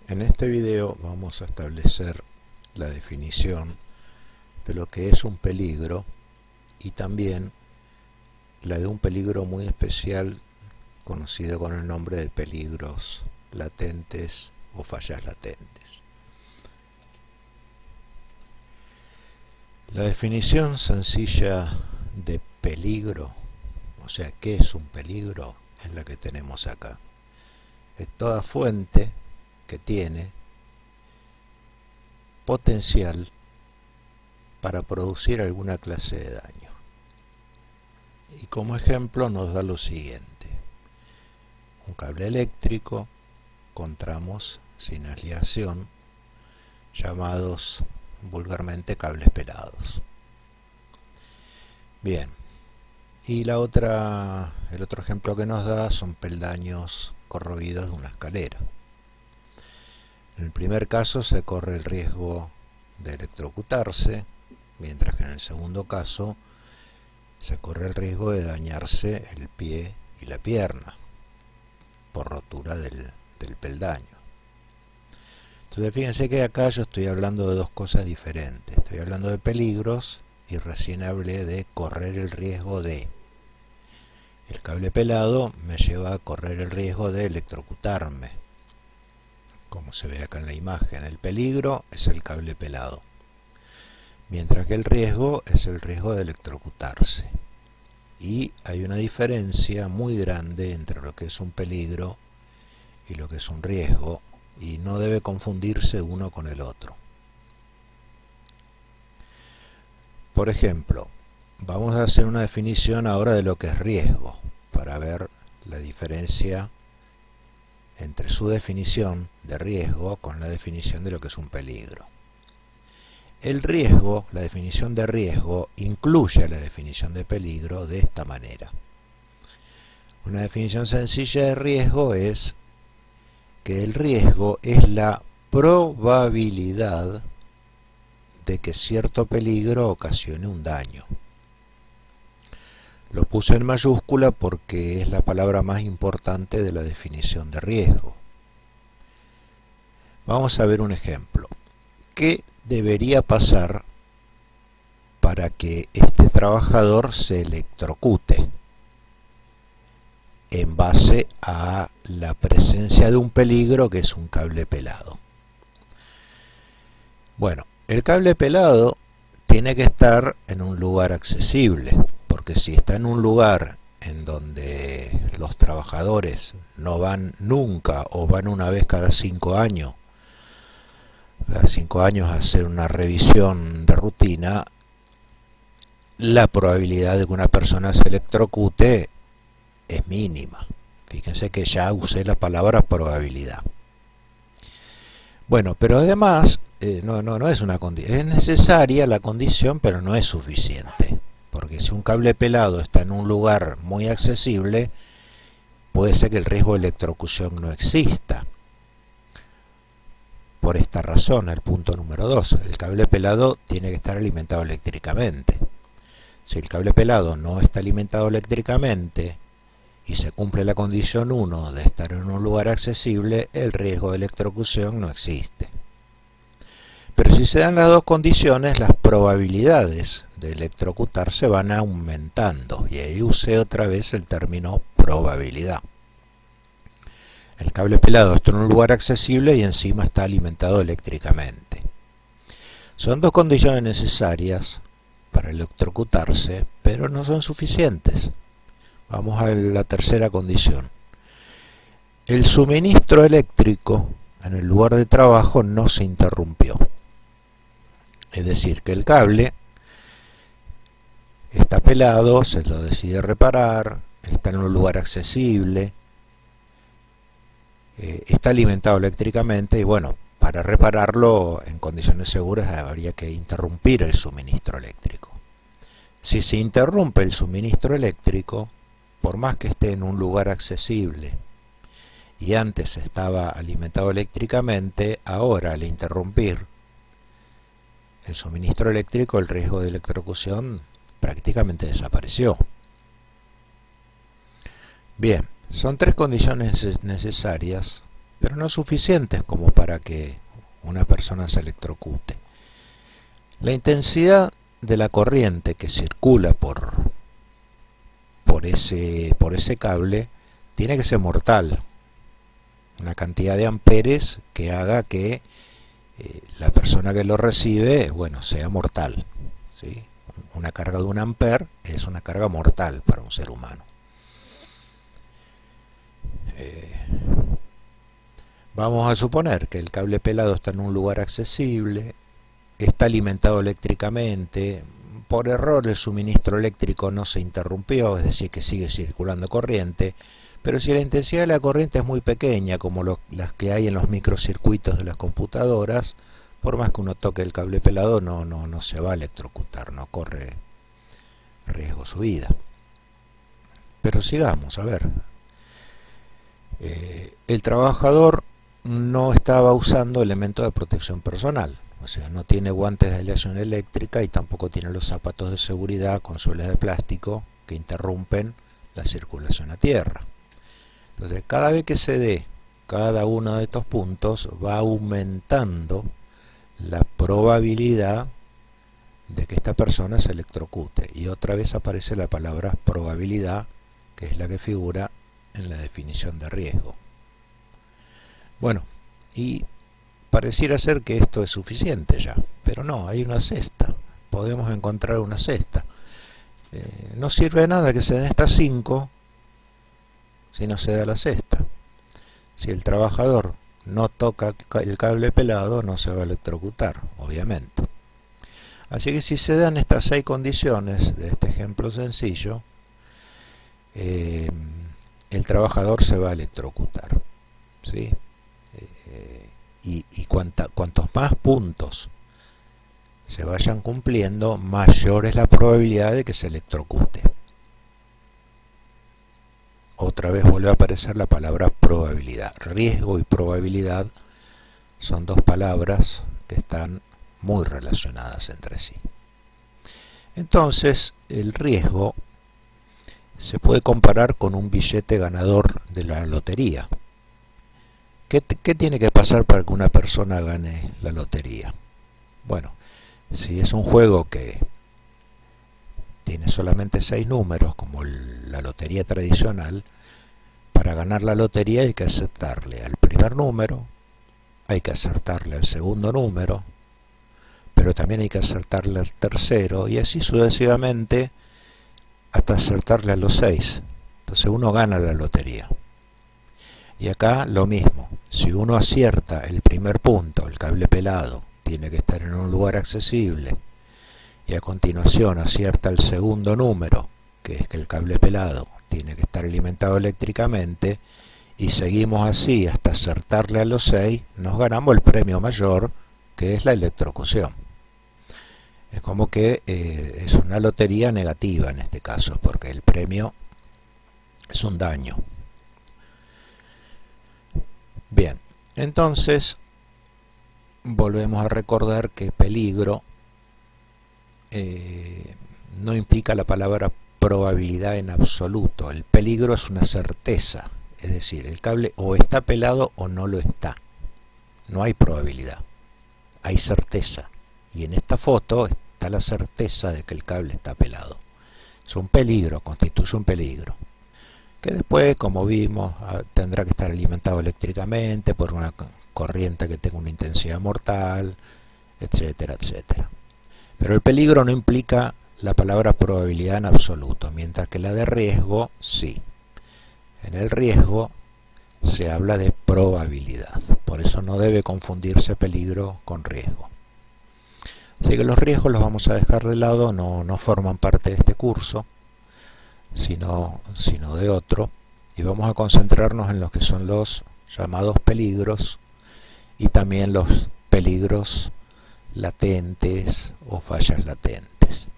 En este video vamos a establecer la definición de lo que es un peligro y también la de un peligro muy especial conocido con el nombre de peligros latentes o fallas latentes. La definición sencilla de peligro, o sea, ¿qué es un peligro? Es la que tenemos acá. Es toda fuente que tiene potencial para producir alguna clase de daño. Y como ejemplo nos da lo siguiente: un cable eléctrico con tramos sin aleación, llamados vulgarmente cables pelados. Bien, y el otro ejemplo que nos da son peldaños corroídos de una escalera. En el primer caso se corre el riesgo de electrocutarse, mientras que en el segundo caso se corre el riesgo de dañarse el pie y la pierna por rotura del peldaño. Entonces fíjense que acá yo estoy hablando de dos cosas diferentes. Estoy hablando de peligros y recién hablé de correr el riesgo de. El cable pelado me lleva a correr el riesgo de electrocutarme, como se ve acá en la imagen. El peligro es el cable pelado, mientras que el riesgo es el riesgo de electrocutarse. Y hay una diferencia muy grande entre lo que es un peligro y lo que es un riesgo, y no debe confundirse uno con el otro. Por ejemplo, vamos a hacer una definición ahora de lo que es riesgo, para ver la diferencia entre su definición de riesgo con la definición de lo que es un peligro. El riesgo, la definición de riesgo, incluye la definición de peligro de esta manera. Una definición sencilla de riesgo es que el riesgo es la probabilidad de que cierto peligro ocasione un daño. Lo puse en mayúscula porque es la palabra más importante de la definición de riesgo. Vamos a ver un ejemplo. ¿Qué debería pasar para que este trabajador se electrocute en base a la presencia de un peligro que es un cable pelado? Bueno, el cable pelado tiene que estar en un lugar accesible, porque si está en un lugar en donde los trabajadores no van nunca o van una vez cada 5 años, a hacer una revisión de rutina, la probabilidad de que una persona se electrocute es mínima. Fíjense que ya usé la palabra probabilidad. Bueno, pero además no es una condición, es necesaria la condición, pero no es suficiente, porque si un cable pelado está en un lugar muy accesible, puede ser que el riesgo de electrocución no exista. Por esta razón, el punto número 2, el cable pelado tiene que estar alimentado eléctricamente. Si el cable pelado no está alimentado eléctricamente y se cumple la condición 1 de estar en un lugar accesible, el riesgo de electrocución no existe. Pero si se dan las dos condiciones, las probabilidades de electrocutarse van aumentando, y ahí usé otra vez el término probabilidad. El cable pelado está en un lugar accesible y encima está alimentado eléctricamente. Son dos condiciones necesarias para electrocutarse, pero no son suficientes. Vamos a la tercera condición. El suministro eléctrico en el lugar de trabajo no se interrumpió. Es decir, que el cable está pelado, se lo decide reparar, está en un lugar accesible, está alimentado eléctricamente, y bueno, para repararlo en condiciones seguras habría que interrumpir el suministro eléctrico. Si se interrumpe el suministro eléctrico, por más que esté en un lugar accesible y antes estaba alimentado eléctricamente, ahora al interrumpir el suministro eléctrico, el riesgo de electrocución prácticamente desapareció. Bien, son tres condiciones necesarias pero no suficientes como para que una persona se electrocute. La intensidad de la corriente que circula por ese cable tiene que ser mortal, una cantidad de amperes que haga que la persona que lo recibe, bueno, sea mortal, ¿sí? Una carga de 1 amper es una carga mortal para un ser humano. Vamos a suponer que el cable pelado está en un lugar accesible, está alimentado eléctricamente, por error el suministro eléctrico no se interrumpió, es decir, que sigue circulando corriente, pero si la intensidad de la corriente es muy pequeña, como las que hay en los microcircuitos de las computadoras, por más que uno toque el cable pelado no se va a electrocutar, no corre riesgo su vida. Pero sigamos, a ver. El trabajador no estaba usando elementos de protección personal, o sea, no tiene guantes de aleación eléctrica y tampoco tiene los zapatos de seguridad con suelas de plástico que interrumpen la circulación a tierra. Entonces, cada vez que se dé cada uno de estos puntos, va aumentando la probabilidad de que esta persona se electrocute. Y otra vez aparece la palabra probabilidad, que es la que figura en la definición de riesgo. Bueno, y pareciera ser que esto es suficiente ya, pero no, hay una cesta. Podemos encontrar una cesta. No sirve de nada que se den estas 5 si no se da la cesta. Si el trabajador no toca el cable pelado, no se va a electrocutar, obviamente. Así que si se dan estas 6 condiciones de este ejemplo sencillo, el trabajador se va a electrocutar, ¿sí? Y cuantos más puntos se vayan cumpliendo, mayor es la probabilidad de que se electrocute. Otra vez vuelve a aparecer la palabra probabilidad. Riesgo y probabilidad son 2 palabras que están muy relacionadas entre sí. Entonces, el riesgo se puede comparar con un billete ganador de la lotería. ¿Qué tiene que pasar para que una persona gane la lotería? Bueno, si es un juego que tiene solamente 6 números, como la lotería tradicional, para ganar la lotería hay que acertarle al primer número, hay que acertarle al segundo número, pero también hay que acertarle al tercero, y así sucesivamente hasta acertarle a los 6. Entonces uno gana la lotería. Y acá lo mismo, si uno acierta el primer punto, el cable pelado tiene que estar en un lugar accesible, y a continuación acierta el segundo número, que es que el cable pelado tiene que estar alimentado eléctricamente, y seguimos así hasta acertarle a los 6, nos ganamos el premio mayor, que es la electrocución. Es como que es una lotería negativa en este caso, porque el premio es un daño. Bien, entonces volvemos a recordar que peligro no implica la palabra probabilidad en absoluto. El peligro es una certeza, es decir, el cable o está pelado o no lo está. No hay probabilidad, hay certeza. Y en esta foto está la certeza de que el cable está pelado. Es un peligro, constituye un peligro, que después, como vimos, tendrá que estar alimentado eléctricamente por una corriente que tenga una intensidad mortal, etcétera, etcétera. Pero el peligro no implica la palabra probabilidad en absoluto, mientras que la de riesgo sí. En el riesgo se habla de probabilidad, por eso no debe confundirse peligro con riesgo. Así que los riesgos los vamos a dejar de lado, no forman parte de este curso, sino de otro, y vamos a concentrarnos en los que son los llamados peligros y también los peligros latentes o fallas latentes.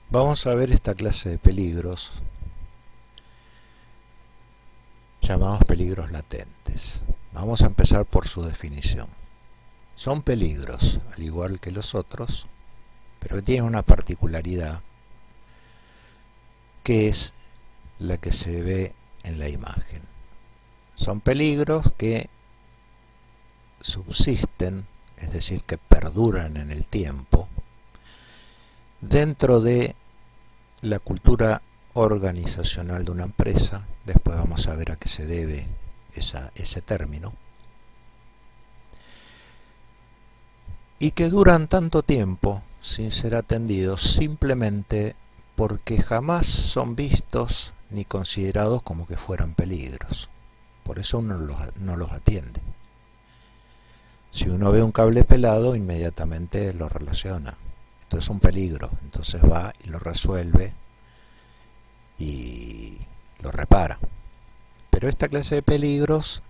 Vamos a ver esta clase de peligros llamados peligros latentes. Vamos a empezar por su definición. Son peligros, al igual que los otros, pero que tienen una particularidad que es la que se ve en la imagen. Son peligros que subsisten, es decir, que perduran en el tiempo, dentro de la cultura organizacional de una empresa. Después vamos a ver a qué se debe ese término, y que duran tanto tiempo sin ser atendidos simplemente porque jamás son vistos ni considerados como que fueran peligros. Por eso uno no los atiende. Si uno ve un cable pelado, inmediatamente lo relaciona. Esto es un peligro, entonces va y lo resuelve y lo repara. Pero esta clase de peligros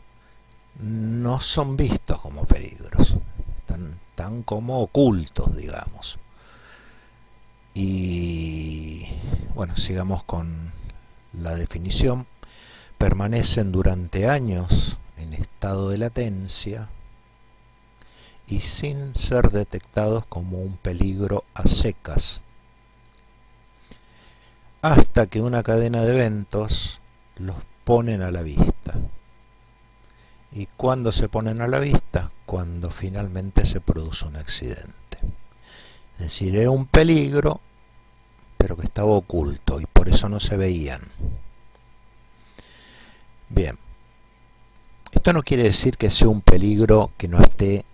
no son vistos como peligros, están como ocultos, digamos. Y bueno, sigamos con la definición. Permanecen durante años en estado de latencia y sin ser detectados como un peligro a secas, hasta que una cadena de eventos los ponen a la vista. ¿Y cuándo se ponen a la vista? Cuando finalmente se produce un accidente. Es decir, era un peligro, pero que estaba oculto y por eso no se veían. Bien, esto no quiere decir que sea un peligro que no esté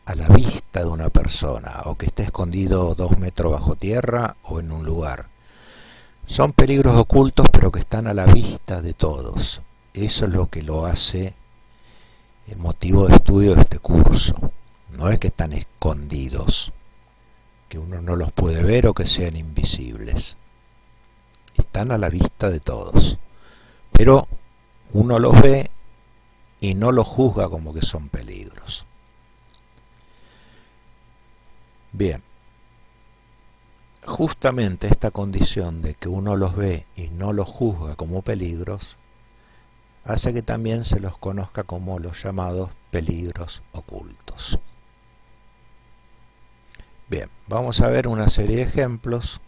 a la vista de una persona o que esté escondido 2 metros bajo tierra o en un lugar. Son peligros ocultos, pero que están a la vista de todos. Eso es lo que lo hace el motivo de estudio de este curso. No es que están escondidos, que uno no los puede ver o que sean invisibles. Están a la vista de todos, pero uno los ve y no los juzga como que son peligros. Bien, justamente esta condición de que uno los ve y no los juzga como peligros hace que también se los conozca como los llamados peligros ocultos. Bien, vamos a ver una serie de ejemplos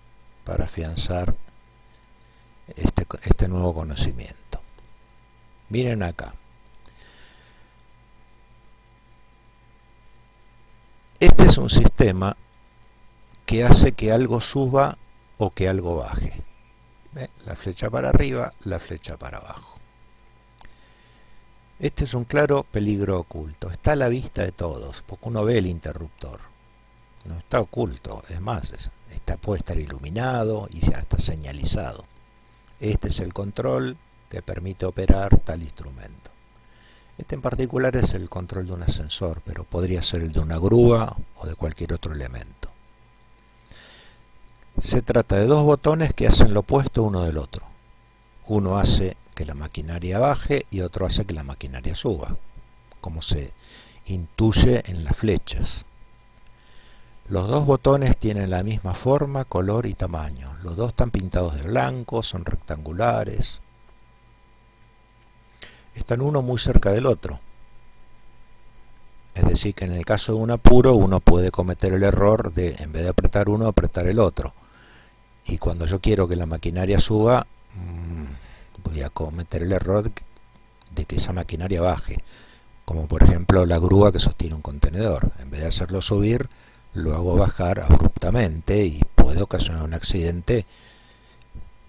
para afianzar este nuevo conocimiento. Miren acá. Este es un sistema que hace que algo suba o que algo baje. La flecha para arriba, la flecha para abajo. Este es un claro peligro oculto. Está a la vista de todos, porque uno ve el interruptor. No está oculto, es más, puede estar iluminado y ya está señalizado. Este es el control que permite operar tal instrumento. Este en particular es el control de un ascensor, pero podría ser el de una grúa o de cualquier otro elemento. Se trata de dos botones que hacen lo opuesto uno del otro. Uno hace que la maquinaria baje y otro hace que la maquinaria suba, como se intuye en las flechas. Los dos botones tienen la misma forma, color y tamaño. Los dos están pintados de blanco, son rectangulares. Están uno muy cerca del otro. Es decir, que en el caso de un apuro uno puede cometer el error de, en vez de apretar uno, apretar el otro. Y cuando yo quiero que la maquinaria suba, voy a cometer el error de que esa maquinaria baje. Como por ejemplo la grúa que sostiene un contenedor. En vez de hacerlo subir, lo hago bajar abruptamente y puede ocasionar un accidente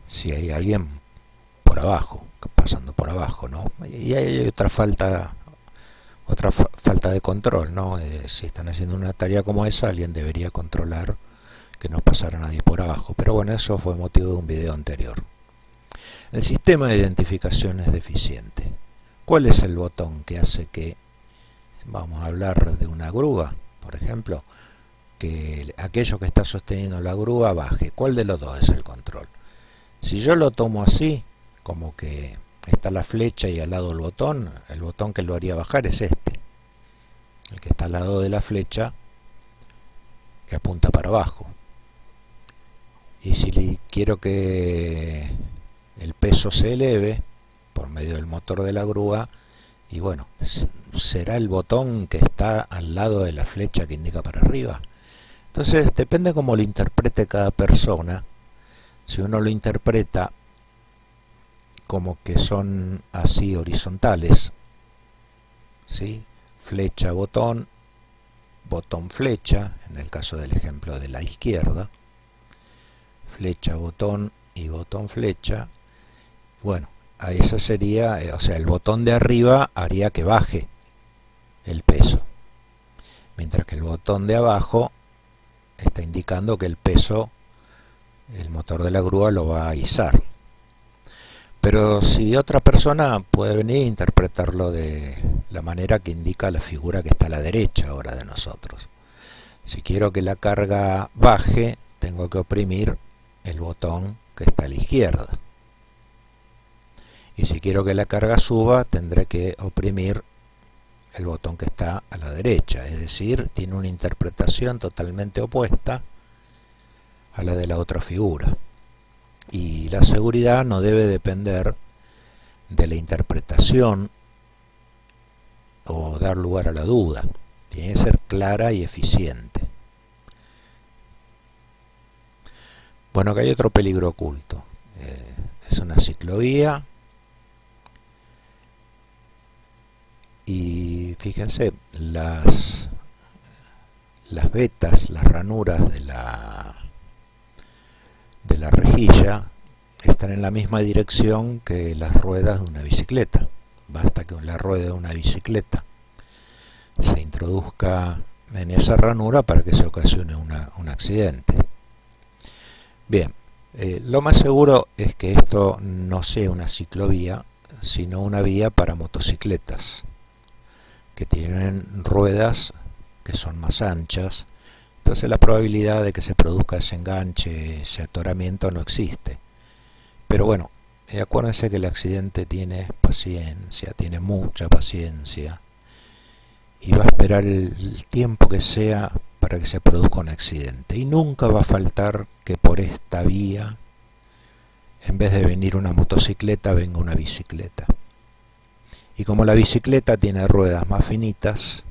si hay alguien por abajo, pasando por abajo, ¿no? Y hay otra falta de control, ¿no? Si están haciendo una tarea como esa, alguien debería controlar que no pasara nadie por abajo. Pero bueno, eso fue motivo de un video anterior. El sistema de identificación es deficiente. ¿Cuál es el botón que hace que, vamos a hablar de una grúa, por ejemplo, que aquello que está sosteniendo la grúa baje? ¿Cuál de los dos es el control? Si yo lo tomo así, como que está la flecha y al lado el botón que lo haría bajar es este, el que está al lado de la flecha que apunta para abajo. Y si quiero que el peso se eleve por medio del motor de la grúa, y bueno, será el botón que está al lado de la flecha que indica para arriba. Entonces depende cómo lo interprete cada persona. Si uno lo interpreta como que son así horizontales, ¿sí? Flecha, botón, botón, flecha, en el caso del ejemplo de la izquierda, flecha, botón y botón, flecha. Bueno, a esa sería, o sea, el botón de arriba haría que baje el peso, mientras que el botón de abajo está indicando que el peso, el motor de la grúa lo va a izar. Pero si otra persona puede venir a interpretarlo de la manera que indica la figura que está a la derecha ahora de nosotros. Si quiero que la carga baje, tengo que oprimir el botón que está a la izquierda. Y si quiero que la carga suba, tendré que oprimir el botón que está a la derecha. Es decir, tiene una interpretación totalmente opuesta a la de la otra figura. Y la seguridad no debe depender de la interpretación o dar lugar a la duda. Tiene que ser clara y eficiente. Bueno, acá hay otro peligro oculto. Es una ciclovía. Y fíjense, las vetas, las ranuras de la rejilla están en la misma dirección que las ruedas de una bicicleta. Basta que la rueda de una bicicleta se introduzca en esa ranura para que se ocasione un accidente. Bien, lo más seguro es que esto no sea una ciclovía, sino una vía para motocicletas, que tienen ruedas que son más anchas. Entonces la probabilidad de que se produzca ese enganche, ese atoramiento, no existe. Pero bueno, acuérdense que el accidente tiene paciencia, tiene mucha paciencia, y va a esperar el tiempo que sea para que se produzca un accidente. Y nunca va a faltar que por esta vía, en vez de venir una motocicleta, venga una bicicleta. Y como la bicicleta tiene ruedas más finitas,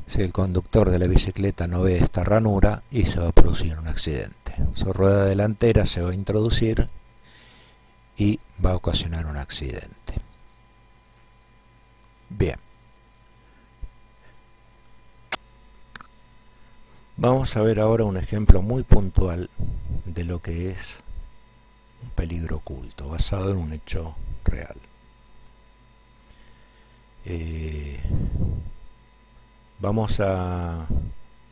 si el conductor de la bicicleta no ve esta ranura, y se va a producir un accidente. Su rueda delantera se va a introducir y va a ocasionar un accidente. Bien. Vamos a ver ahora un ejemplo muy puntual de lo que es un peligro oculto, basado en un hecho real. Vamos a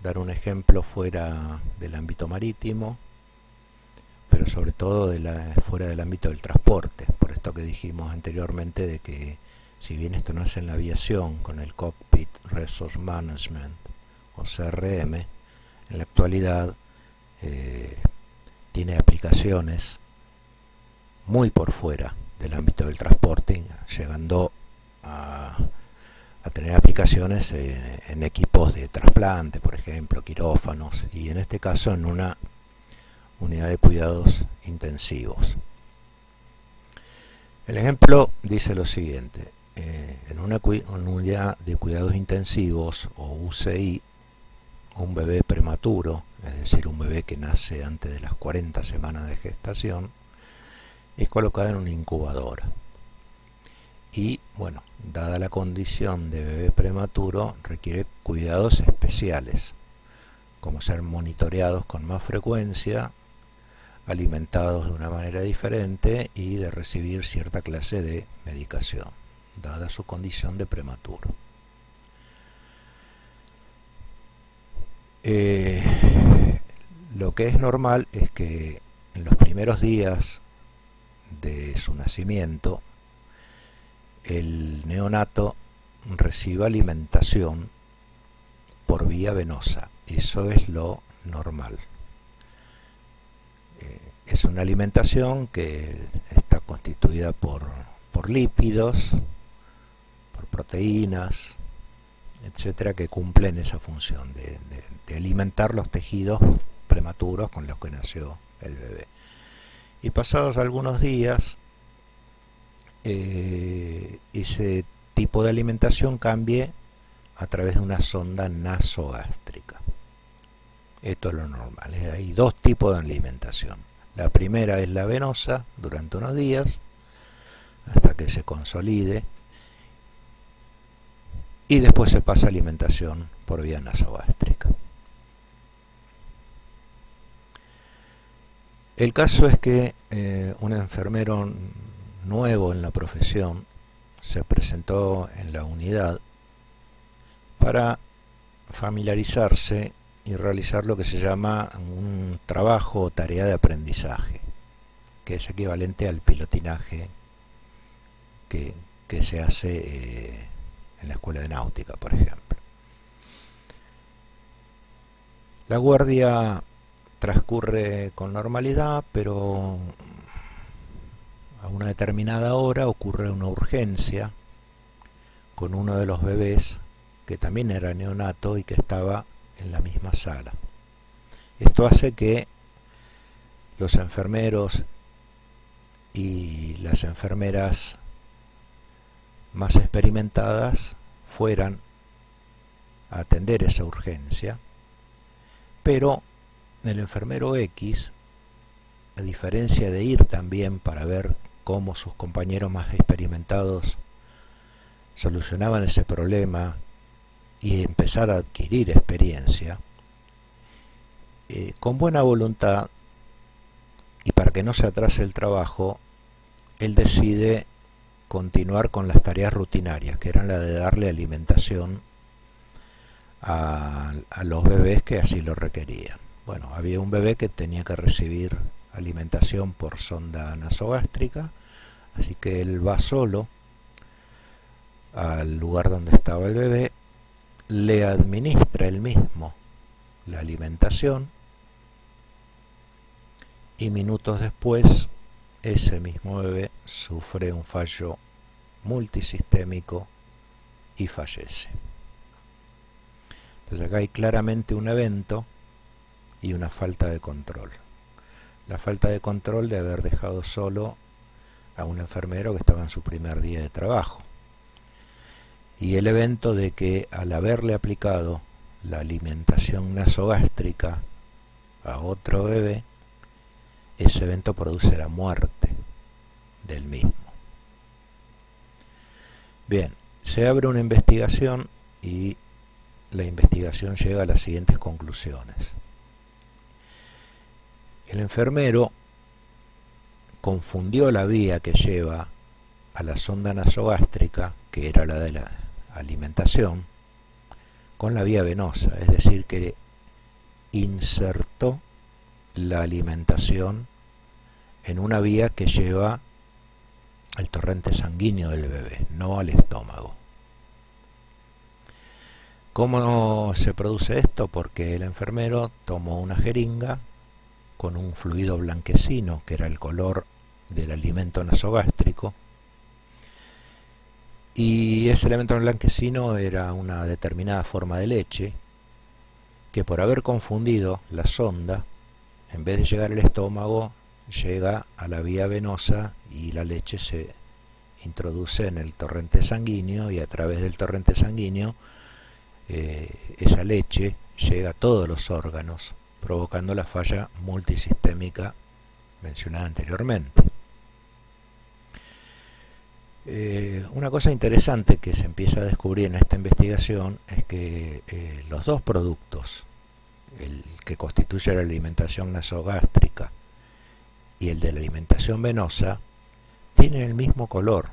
dar un ejemplo fuera del ámbito marítimo, pero sobre todo fuera del ámbito del transporte, por esto que dijimos anteriormente de que si bien esto no es en la aviación con el Cockpit Resource Management o CRM, en la actualidad tiene aplicaciones muy por fuera del ámbito del transporte, llegando a tener aplicaciones en equipos de trasplante, por ejemplo, quirófanos, y en este caso en una unidad de cuidados intensivos. El ejemplo dice lo siguiente: en una unidad de cuidados intensivos o UCI, un bebé prematuro, es decir, un bebé que nace antes de las 40 semanas de gestación, es colocado en una incubadora. Y bueno, dada la condición de bebé prematuro, requiere cuidados especiales, como ser monitoreados con más frecuencia, alimentados de una manera diferente y de recibir cierta clase de medicación, dada su condición de prematuro. Lo que es normal es que en los primeros días de su nacimiento el neonato reciba alimentación por vía venosa. Eso es lo normal. Es una alimentación que está constituida por lípidos, por proteínas, etcétera, que cumplen esa función de alimentar los tejidos prematuros con los que nació el bebé. Y pasados algunos días, ese tipo de alimentación cambie a través de una sonda nasogástrica. Esto es lo normal. Hay dos tipos de alimentación. La primera es la venosa durante unos días, que se consolide, y después se pasa a alimentación por vía nasogástrica. El caso es que un enfermero nuevo en la profesión se presentó en la unidad para familiarizarse y realizar lo que se llama un trabajo o tarea de aprendizaje, que es equivalente al pilotinaje que se hace en la escuela de náutica, por ejemplo. La guardia transcurre con normalidad, pero a una determinada hora ocurre una urgencia con uno de los bebés que también era neonato y que estaba en la misma sala. Esto hace que los enfermeros y las enfermeras más experimentadas fueran a atender esa urgencia, pero el enfermero X, a diferencia de ir también para ver cómo sus compañeros más experimentados solucionaban ese problema y empezar a adquirir experiencia, con buena voluntad y para que no se atrase el trabajo, él decide continuar con las tareas rutinarias, que eran la de darle alimentación a los bebés que así lo requerían. Bueno, había un bebé que tenía que recibir alimentación por sonda nasogástrica, así que él va solo al lugar donde estaba el bebé, le administra él mismo la alimentación y minutos después ese mismo bebé sufre un fallo multisistémico y fallece. Entonces acá hay claramente un evento y una falta de control. La falta de control de haber dejado solo a un enfermero que estaba en su primer día de trabajo. Y el evento de que al haberle aplicado la alimentación nasogástrica a otro bebé, ese evento produce la muerte del mismo. Bien, se abre una investigación y la investigación llega a las siguientes conclusiones. El enfermero confundió la vía que lleva a la sonda nasogástrica, que era la de la alimentación, con la vía venosa, es decir, que insertó la alimentación en una vía que lleva al torrente sanguíneo del bebé, no al estómago. ¿Cómo se produce esto? Porque el enfermero tomó una jeringa con un fluido blanquecino, que era el color del alimento nasogástrico, y ese elemento blanquecino era una determinada forma de leche que, por haber confundido la sonda, en vez de llegar al estómago, llega a la vía venosa y la leche se introduce en el torrente sanguíneo, y a través del torrente sanguíneo esa leche llega a todos los órganos, provocando la falla multisistémica mencionada anteriormente. Una cosa interesante que se empieza a descubrir en esta investigación es que los dos productos, el que constituye la alimentación nasogástrica y el de la alimentación venosa, tienen el mismo color.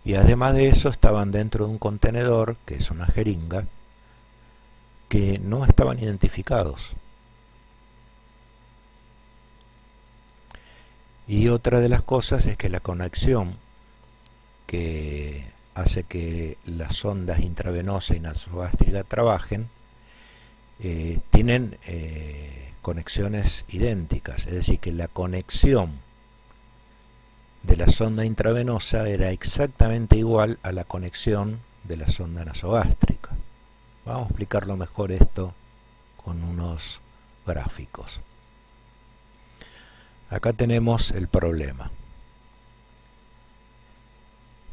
Y además de eso estaban dentro de un contenedor, que es una jeringa, que no estaban identificados. Y otra de las cosas es que la conexión que hace que las sondas intravenosa y nasogástrica trabajen tienen conexiones idénticas, es decir, que la conexión de la sonda intravenosa era exactamente igual a la conexión de la sonda nasogástrica. Vamos a explicarlo mejor esto con unos gráficos. Acá tenemos el problema.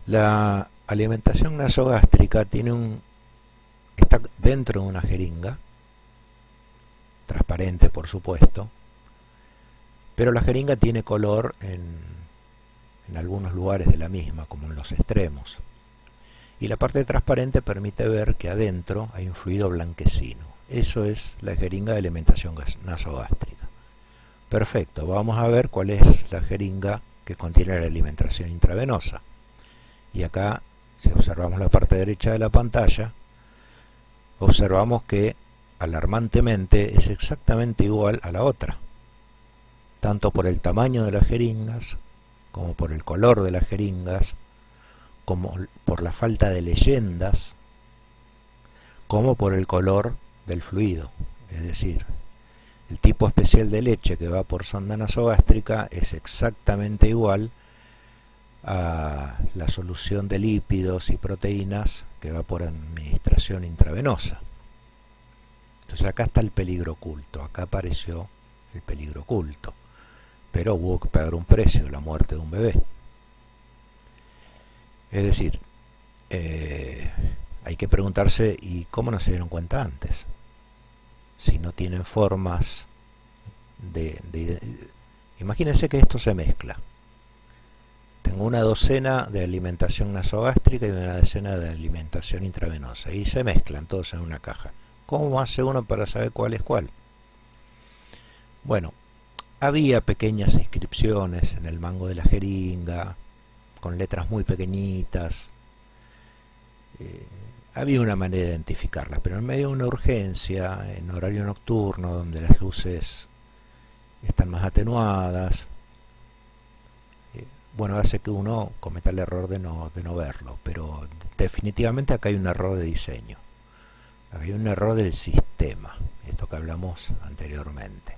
La alimentación nasogástrica está dentro de una jeringa, transparente por supuesto, pero la jeringa tiene color en en algunos lugares de la misma, como en los extremos. Y la parte transparente permite ver que adentro hay un fluido blanquecino. Eso es la jeringa de alimentación nasogástrica. Perfecto, vamos a ver cuál es la jeringa que contiene la alimentación intravenosa. Y acá, si observamos la parte derecha de la pantalla, observamos que alarmantemente es exactamente igual a la otra, tanto por el tamaño de las jeringas, como por el color de las jeringas, como por la falta de leyendas, como por el color del fluido. Es decir, el tipo especial de leche que va por sonda nasogástrica es exactamente igual a la solución de lípidos y proteínas que va por administración intravenosa. Entonces acá está el peligro oculto, acá apareció el peligro oculto, pero hubo que pagar un precio, la muerte de un bebé. Es decir, hay que preguntarse, ¿y cómo no se dieron cuenta antes? Si no tienen formas imagínense que esto se mezcla. Tengo una docena de alimentación nasogástrica y una docena de alimentación intravenosa, y se mezclan todos en una caja. ¿Cómo hace uno para saber cuál es cuál? Bueno, había pequeñas inscripciones en el mango de la jeringa, con letras muy pequeñitas. Había una manera de identificarlas, pero en medio de una urgencia, en horario nocturno, donde las luces están más atenuadas, bueno, hace que uno cometa el error de no verlo, pero definitivamente acá hay un error de diseño, acá hay un error del sistema, esto que hablamos anteriormente.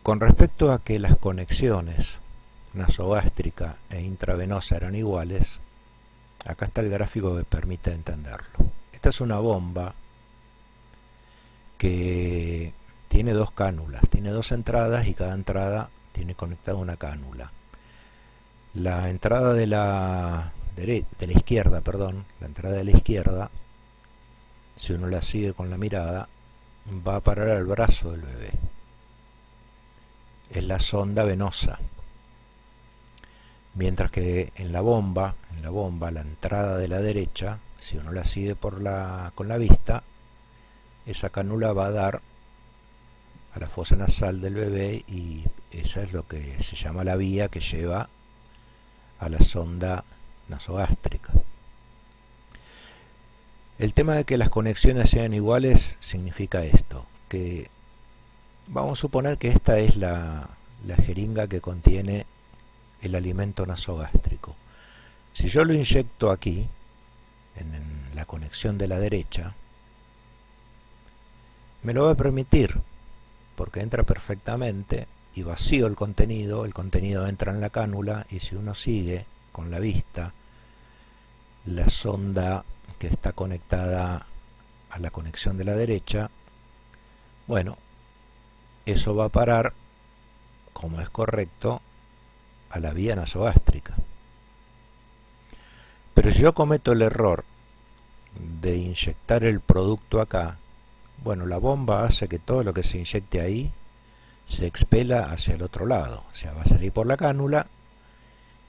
Con respecto a que las conexiones nasogástrica e intravenosa eran iguales, acá está el gráfico que permite entenderlo. Esta es una bomba que tiene dos cánulas, tiene dos entradas y cada entrada tiene conectada una cánula. La entrada de la izquierda, la entrada de la izquierda, si uno la sigue con la mirada, va a parar al brazo del bebé. Es la sonda venosa. Mientras que en la bomba, la entrada de la derecha, si uno la sigue con la vista, esa cánula va a dar a la fosa nasal del bebé, y esa es lo que se llama la vía que lleva a la sonda nasogástrica. El tema de que las conexiones sean iguales significa esto, que vamos a suponer que esta es la jeringa que contiene el alimento nasogástrico. Si yo lo inyecto aquí, en la conexión de la derecha, me lo va a permitir, porque entra perfectamente y vacío el contenido entra en la cánula, y si uno sigue con la vista la sonda que está conectada a la conexión de la derecha, bueno, eso va a parar, como es correcto, a la vía nasogástrica. Pero si yo cometo el error de inyectar el producto acá, bueno, la bomba hace que todo lo que se inyecte ahí se expela hacia el otro lado, o sea, va a salir por la cánula,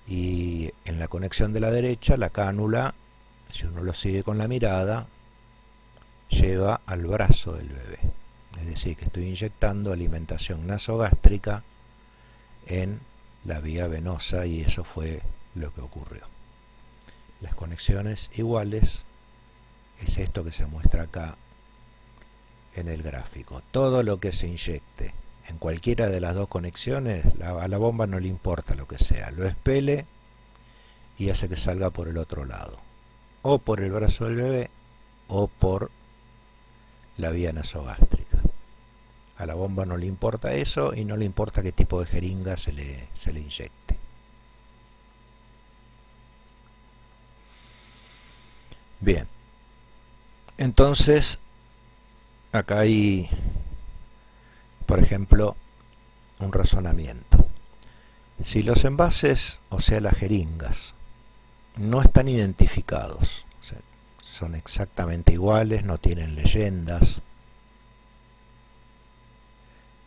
y en la conexión de la derecha, la cánula, si uno lo sigue con la mirada, lleva al brazo del bebé. Es decir, que estoy inyectando alimentación nasogástrica en la vía venosa, y eso fue lo que ocurrió. Las conexiones iguales es esto que se muestra acá en el gráfico. Todo lo que se inyecte en cualquiera de las dos conexiones, a la bomba no le importa lo que sea, lo expele y hace que salga por el otro lado, o por el brazo del bebé o por la vía nasogástrica. A la bomba no le importa eso, y no le importa qué tipo de jeringa se le inyecte. Bien, entonces acá hay, por ejemplo, un razonamiento. Si los envases, o sea las jeringas, no están identificados, o sea, son exactamente iguales, no tienen leyendas,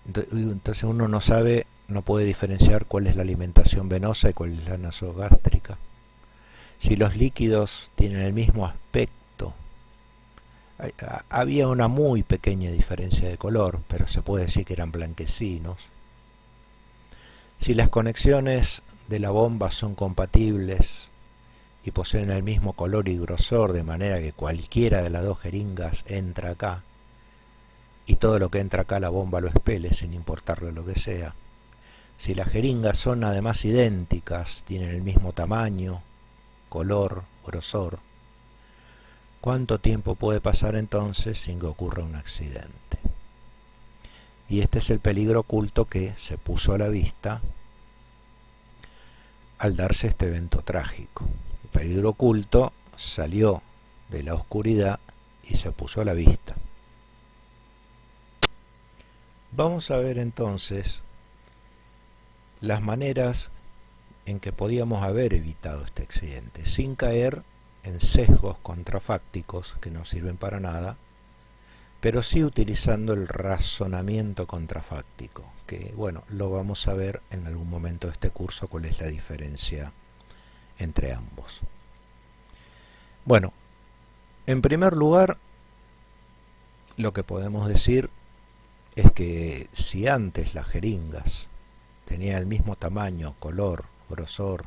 Entonces uno no sabe, no puede diferenciar cuál es la alimentación venosa y cuál es la nasogástrica. Si los líquidos tienen el mismo aspecto, había una muy pequeña diferencia de color, pero se puede decir que eran blanquecinos. Si las conexiones de la bomba son compatibles y poseen el mismo color y grosor, de manera que cualquiera de las dos jeringas entra acá, y todo lo que entra acá la bomba lo expele sin importarle lo que sea. Si las jeringas son además idénticas, tienen el mismo tamaño, color, grosor, ¿cuánto tiempo puede pasar entonces sin que ocurra un accidente? Y este es el peligro oculto que se puso a la vista al darse este evento trágico. El peligro oculto salió de la oscuridad y se puso a la vista. Vamos a ver entonces las maneras en que podíamos haber evitado este accidente sin caer en sesgos contrafácticos que no sirven para nada, pero sí utilizando el razonamiento contrafáctico, que bueno, lo vamos a ver en algún momento de este curso cuál es la diferencia entre ambos. Bueno, en primer lugar, lo que podemos decir es que si antes las jeringas tenían el mismo tamaño, color, grosor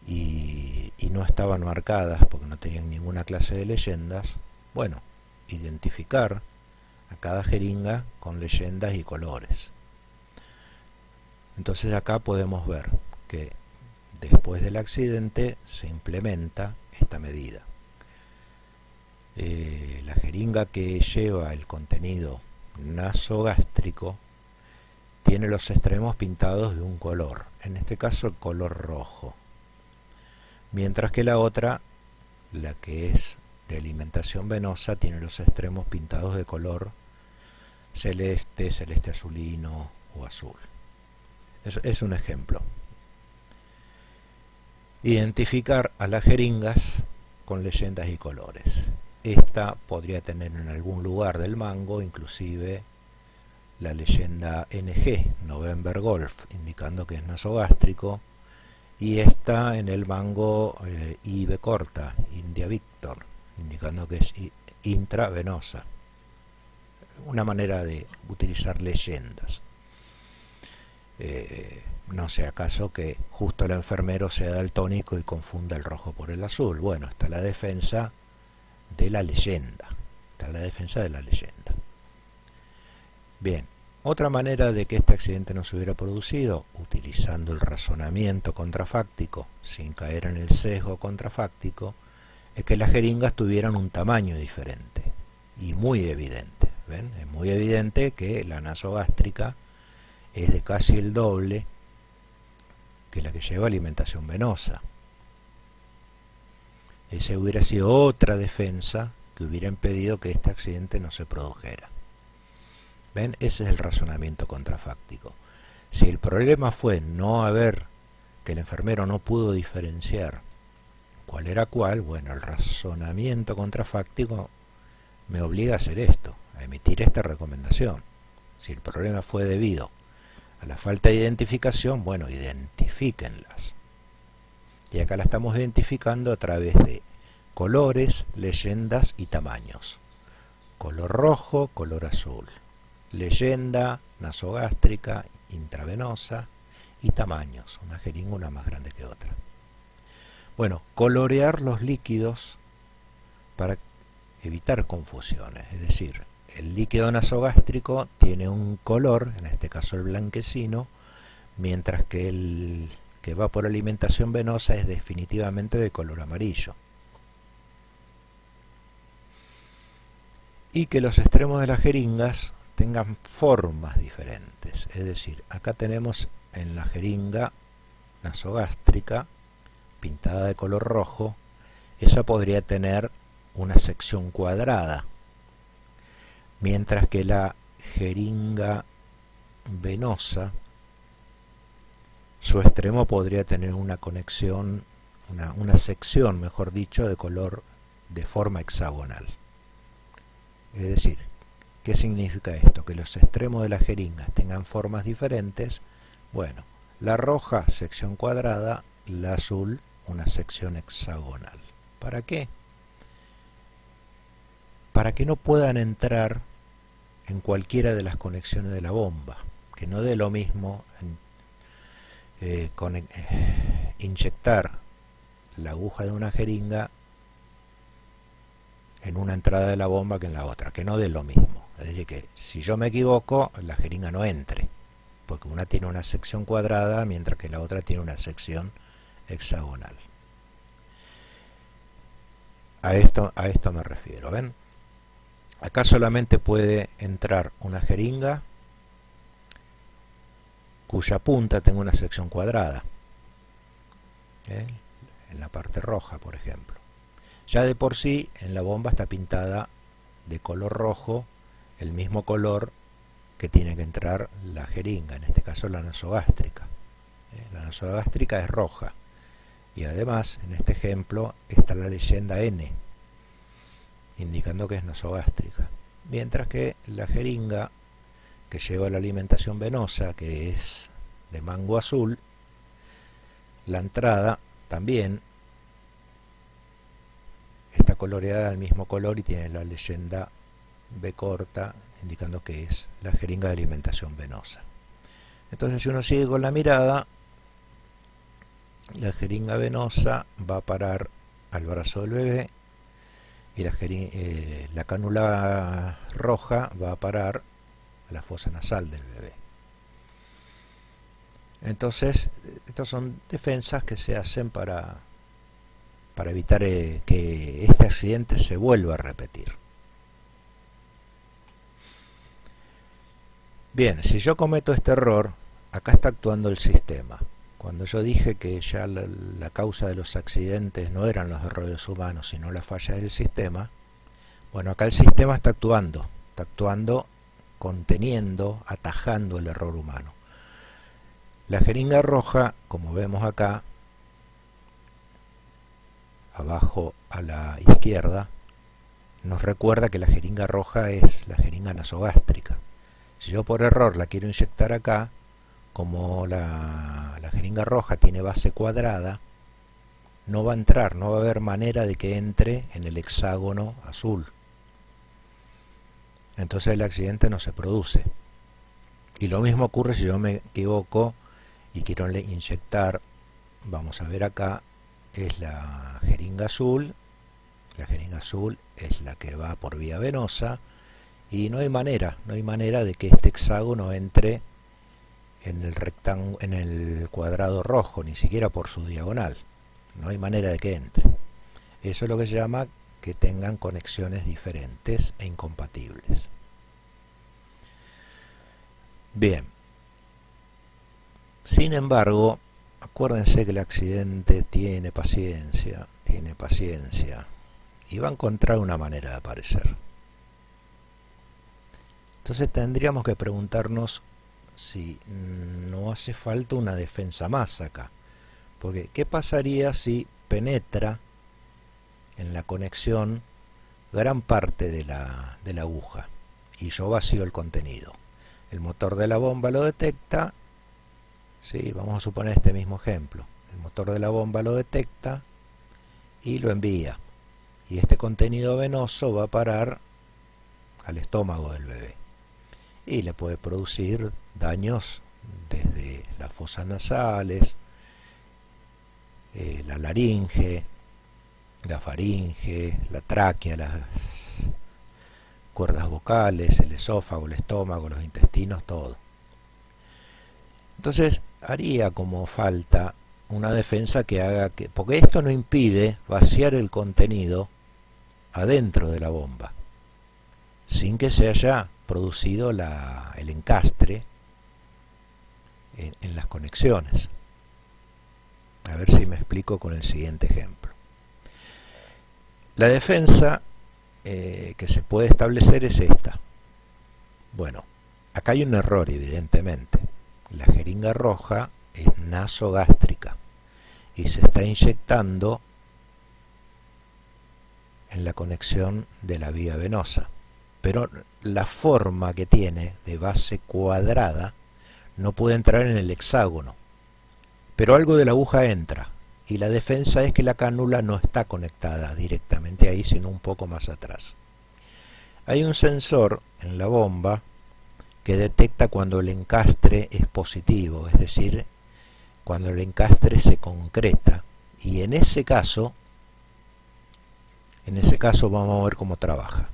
y no estaban marcadas porque no tenían ninguna clase de leyendas, bueno, identificar a cada jeringa con leyendas y colores. Entonces acá podemos ver que después del accidente se implementa esta medida. La jeringa que lleva el contenido nasogástrico tiene los extremos pintados de un color, en este caso el color rojo, mientras que la otra, la que es de alimentación venosa, tiene los extremos pintados de color celeste, celeste azulino o azul. Eso es un ejemplo. Identificar a las jeringas con leyendas y colores. Esta podría tener en algún lugar del mango inclusive la leyenda NG, November Golf, indicando que es nasogástrico, y esta en el mango IB corta, India Victor, indicando que es intravenosa. Una manera de utilizar leyendas. No sea acaso que justo el enfermero sea daltónico y confunda el rojo por el azul. Bueno, está la defensa de la leyenda. Bien, otra manera de que este accidente no se hubiera producido, utilizando el razonamiento contrafáctico, sin caer en el sesgo contrafáctico, es que las jeringas tuvieran un tamaño diferente y muy evidente. ¿Ven? Es muy evidente que la nasogástrica es de casi el doble que la que lleva alimentación venosa. Esa hubiera sido otra defensa que hubiera impedido que este accidente no se produjera. ¿Ven? Ese es el razonamiento contrafáctico. Si el problema fue que el enfermero no pudo diferenciar cuál era cuál, bueno, el razonamiento contrafáctico me obliga a hacer esto, a emitir esta recomendación. Si el problema fue debido a la falta de identificación, bueno, identifíquenlas. Y acá la estamos identificando a través de colores, leyendas y tamaños. Color rojo, color azul. Leyenda, nasogástrica, intravenosa y tamaños. Una jeringa una más grande que otra. Bueno, colorear los líquidos para evitar confusiones. Es decir, el líquido nasogástrico tiene un color, en este caso el blanquecino, mientras que el que va por alimentación venosa es definitivamente de color amarillo. Y que los extremos de las jeringas tengan formas diferentes. Es decir, acá tenemos en la jeringa nasogástrica pintada de color rojo, esa podría tener una sección cuadrada, mientras que la jeringa venosa, su extremo podría tener una conexión, una sección, mejor dicho, de forma hexagonal. Es decir, ¿Qué significa esto? Que los extremos de las jeringas tengan formas diferentes. Bueno, la roja, sección cuadrada, la azul, una sección hexagonal. ¿Para qué? Para que no puedan entrar en cualquiera de las conexiones de la bomba, que no dé lo mismo inyectar la aguja de una jeringa en una entrada de la bomba que en la otra, que no dé lo mismo. Es decir, que si yo me equivoco, la jeringa no entre, porque una tiene una sección cuadrada mientras que la otra tiene una sección hexagonal. A esto me refiero, ¿ven? Acá solamente puede entrar una jeringa cuya punta tenga una sección cuadrada, ¿eh? En la parte roja, por ejemplo. Ya de por sí, en la bomba está pintada de color rojo, el mismo color que tiene que entrar la jeringa, en este caso la nasogástrica. La nasogástrica es roja. Y además, en este ejemplo, está la leyenda N, indicando que es nasogástrica. Mientras que la jeringa que lleva la alimentación venosa, que es de mango azul, la entrada también está coloreada del mismo color y tiene la leyenda B corta, indicando que es la jeringa de alimentación venosa. Entonces, si uno sigue con la mirada, la jeringa venosa va a parar al brazo del bebé y la cánula roja va a parar a la fosa nasal del bebé. Entonces, estas son defensas que se hacen para evitar que este accidente se vuelva a repetir. Bien, si yo cometo este error, acá está actuando el sistema. Cuando yo dije que ya la causa de los accidentes no eran los errores humanos, sino la falla del sistema, bueno, acá el sistema está actuando conteniendo, atajando el error humano. La jeringa roja, como vemos acá, abajo a la izquierda, nos recuerda que la jeringa roja es la jeringa nasogástrica. Si yo por error la quiero inyectar acá, como la jeringa roja tiene base cuadrada, no va a entrar, no va a haber manera de que entre en el hexágono azul. Entonces el accidente no se produce. Y lo mismo ocurre si yo me equivoco y quiero inyectar, vamos a ver acá, es la jeringa azul. La jeringa azul es la que va por vía venosa y no hay manera de que este hexágono entre en el cuadrado rojo, ni siquiera por su diagonal. No hay manera de que entre. Eso es lo que se llama que tengan conexiones diferentes e incompatibles. Bien. Sin embargo, acuérdense que el accidente tiene paciencia y va a encontrar una manera de aparecer. Entonces tendríamos que preguntarnos si no hace falta una defensa más acá. Porque, ¿qué pasaría si penetra en la conexión gran parte de la aguja y yo vacío el contenido? El motor de la bomba lo detecta. Sí, vamos a suponer este mismo ejemplo. El motor de la bomba lo detecta y lo envía. Y este contenido venoso va a parar al estómago del bebé. Y le puede producir daños desde las fosas nasales, la laringe, la faringe, la tráquea, las cuerdas vocales, el esófago, el estómago, los intestinos, todo. Entonces haría como falta una defensa que haga que, porque esto no impide vaciar el contenido adentro de la bomba, sin que se haya producido el encastre en las conexiones. A ver si me explico con el siguiente ejemplo. La defensa que se puede establecer es esta. Bueno, acá hay un error evidentemente. La jeringa roja es nasogástrica y se está inyectando en la conexión de la vía venosa. pero la forma que tiene de base cuadrada no puede entrar en el hexágono, pero algo de la aguja entra, y la defensa es que la cánula no está conectada directamente ahí, sino un poco más atrás. Hay un sensor en la bomba que detecta cuando el encastre es positivo, es decir, cuando el encastre se concreta, y en ese caso vamos a ver cómo trabaja.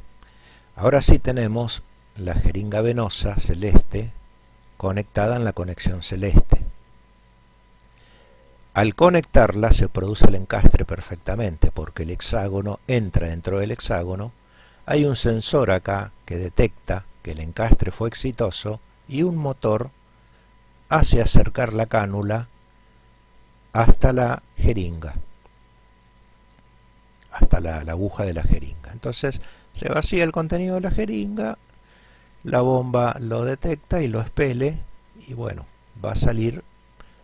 Ahora sí tenemos la jeringa venosa celeste conectada en la conexión celeste. Al conectarla se produce el encastre perfectamente porque el hexágono entra dentro del hexágono. Hay un sensor acá que detecta que el encastre fue exitoso y un motor hace acercar la cánula hasta la jeringa, hasta la aguja de la jeringa. Entonces se vacía el contenido de la jeringa, la bomba lo detecta y lo expele, y bueno, va a salir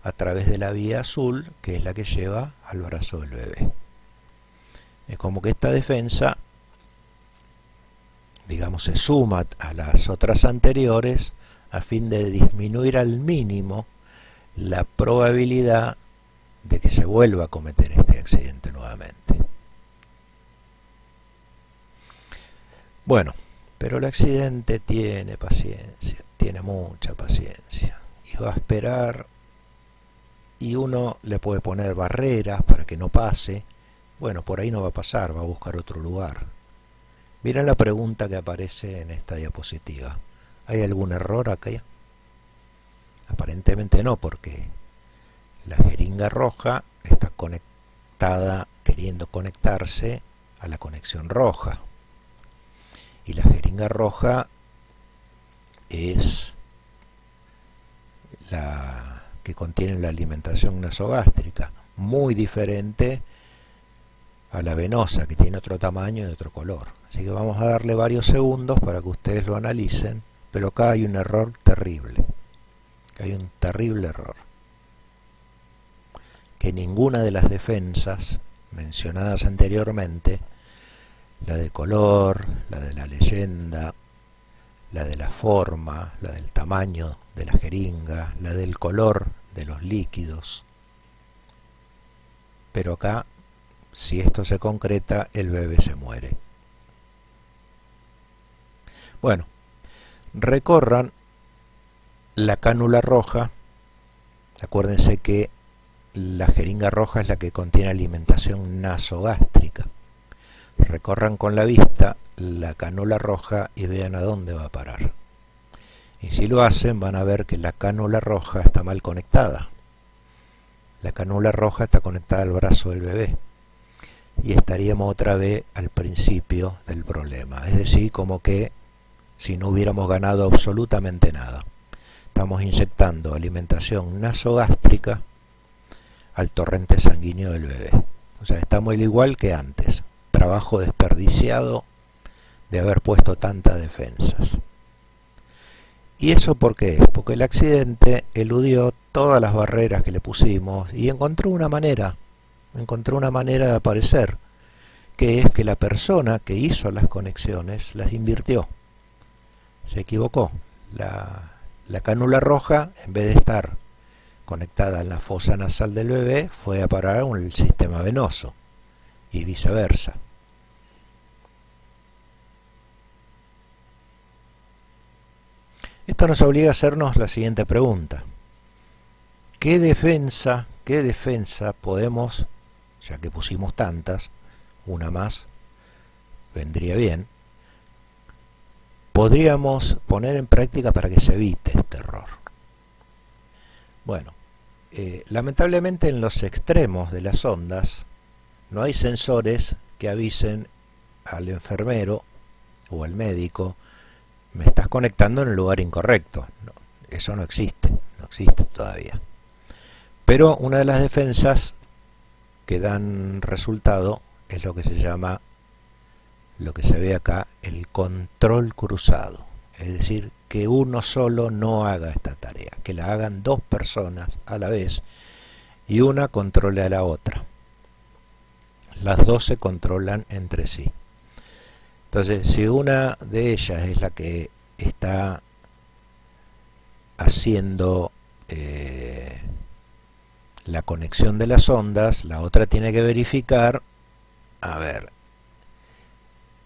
a través de la vía azul, que es la que lleva al brazo del bebé. Es como que esta defensa, digamos, se suma a las otras anteriores a fin de disminuir al mínimo la probabilidad de que se vuelva a cometer este accidente nuevamente. Bueno, pero el accidente tiene paciencia, tiene mucha paciencia, y va a esperar, y uno le puede poner barreras para que no pase. Bueno, por ahí no va a pasar, va a buscar otro lugar. Miren la pregunta que aparece en esta diapositiva. ¿Hay algún error acá? Aparentemente no, porque la jeringa roja está conectada, queriendo conectarse a la conexión roja. Y la jeringa roja es la que contiene la alimentación nasogástrica, muy diferente a la venosa, que tiene otro tamaño y otro color. Así que vamos a darle varios segundos para que ustedes lo analicen, pero acá hay un error terrible. Hay un terrible error. Que ninguna de las defensas mencionadas anteriormente, la de color, la de la leyenda, la de la forma, la del tamaño de la jeringa, la del color de los líquidos. Pero acá, si esto se concreta, el bebé se muere. Bueno, recorran la cánula roja. Acuérdense que la jeringa roja es la que contiene alimentación nasogástrica. Recorran con la vista la cánula roja y vean a dónde va a parar. Y si lo hacen, van a ver que la cánula roja está mal conectada. La cánula roja está conectada al brazo del bebé. Y estaríamos otra vez al principio del problema. Es decir, como que si no hubiéramos ganado absolutamente nada. Estamos inyectando alimentación nasogástrica al torrente sanguíneo del bebé. O sea, estamos igual que antes. Trabajo desperdiciado de haber puesto tantas defensas. ¿Y eso por qué? Porque el accidente eludió todas las barreras que le pusimos y encontró una manera de aparecer, que es que la persona que hizo las conexiones las invirtió. Se equivocó. La cánula roja, en vez de estar conectada en la fosa nasal del bebé, fue a parar al sistema venoso y viceversa. Esto nos obliga a hacernos la siguiente pregunta. ¿Qué defensa podemos, ya que pusimos tantas, una más vendría bien, podríamos poner en práctica para que se evite este error? Bueno, lamentablemente en los extremos de las ondas no hay sensores que avisen al enfermero o al médico: me estás conectando en el lugar incorrecto. No, eso no existe todavía. Pero una de las defensas que dan resultado es lo que se llama, lo que se ve acá, el control cruzado. Es decir, que uno solo no haga esta tarea, que la hagan dos personas a la vez y una controle a la otra. Las dos se controlan entre sí. Entonces, si una de ellas es la que está haciendo la conexión de las ondas, la otra tiene que verificar, a ver,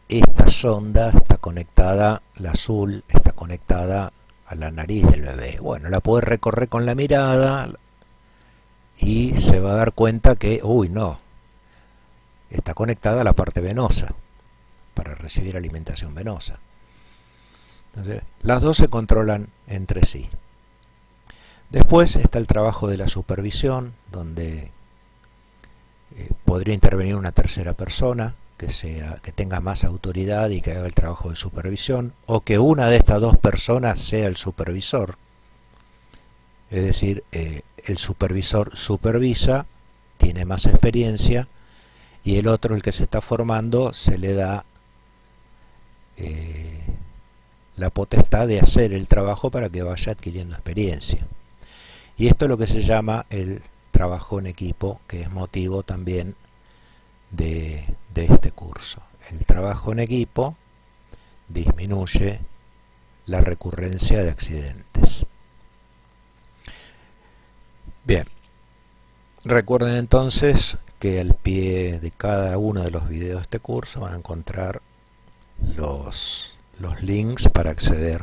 esta sonda está conectada, la azul está conectada a la nariz del bebé. Bueno, la puede recorrer con la mirada y se va a dar cuenta que, uy, no, está conectada a la parte venosa para recibir alimentación venosa. Entonces, las dos se controlan entre sí. Después está el trabajo de la supervisión, donde podría intervenir una tercera persona que tenga más autoridad y que haga el trabajo de supervisión, o que una de estas dos personas sea el supervisor. Es decir, el supervisor supervisa, tiene más experiencia, y el otro, el que se está formando, se le da la potestad de hacer el trabajo para que vaya adquiriendo experiencia. Y esto es lo que se llama el trabajo en equipo, que es motivo también de este curso. El trabajo en equipo disminuye la recurrencia de accidentes. Bien, recuerden entonces que al pie de cada uno de los videos de este curso van a encontrar los links para acceder